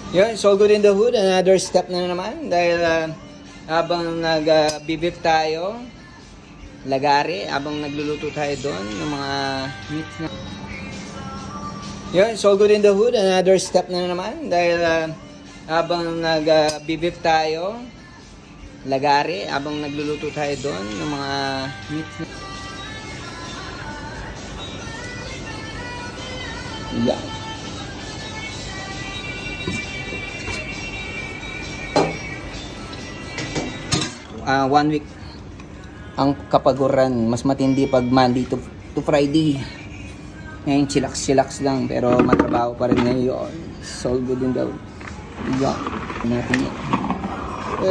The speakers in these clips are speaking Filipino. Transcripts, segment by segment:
Yun, so good in the hood. Another step na naman dahil habang nag-bibip tayo, lagari, habang nagluluto tayo doon ng mga meats na. Yun, so good in the hood. Another step na naman dahil habang nag-bibip tayo, lagari, habang nagluluto tayo doon ng mga meats na. Yeah. 1 week ang kapaguran. Mas matindi pag Monday to Friday. Ngayon chillax lang pero matrabaho pa rin ngayon. So good in the natin yan.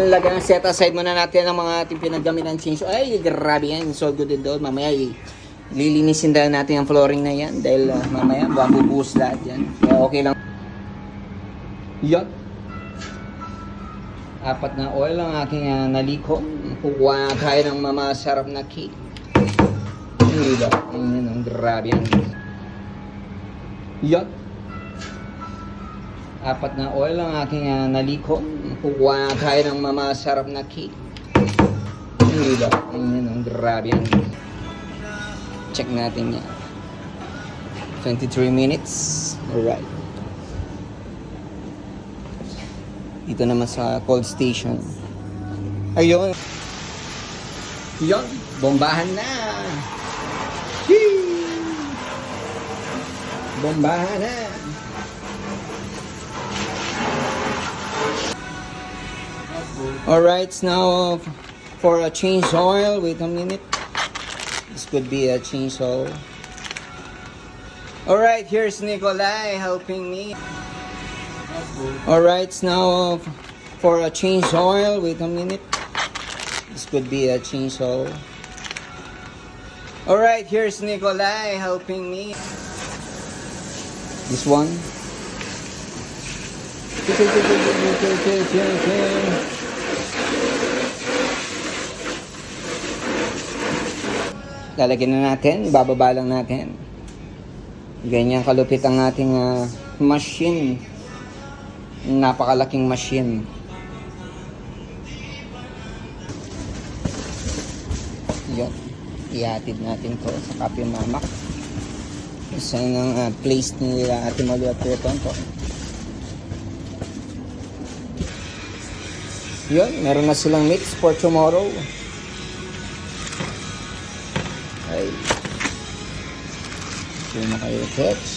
Lagyan, set aside muna natin ang mga ating pinaggamitan chainsaw. Ay grabe yan, so good in the mamaya lilinisin dahil natin ang flooring na yan dahil mamaya mabubuhos lahat yan. Kaya okay lang yan. 4 na oil ang aking naliko. Kukuha tayo ng mamasarap na cake. Diba? Ayun, ang grabe yan. Yan. 4 na oil ang aking naliko. Kukuha tayo ng mamasarap na cake. Diba? Ayun, ang grabe yan. Check natin yan. 23 minutes. Alright. Dito naman sa cold station. Ayun. Yun. Bombahan na. Yee! Bombahan na. Alright, now for a change oil. Wait a minute. This could be a change oil. Alright, here's Nikolai helping me. Alright, now for a change oil. Wait a minute. This could be a change oil. Alright, here's Nikolai helping me. This one. Lalagyan na natin, bababa lang natin. Ganyan kalupit ang ating machine. Napakalaking machine. Yun. Ihatid natin to sa Cafe Mamak. Isa ng place nila Ate Malu at Kuya Tonto. Yun. Meron na silang meats for tomorrow. Ay. Ito na kayo, Tex.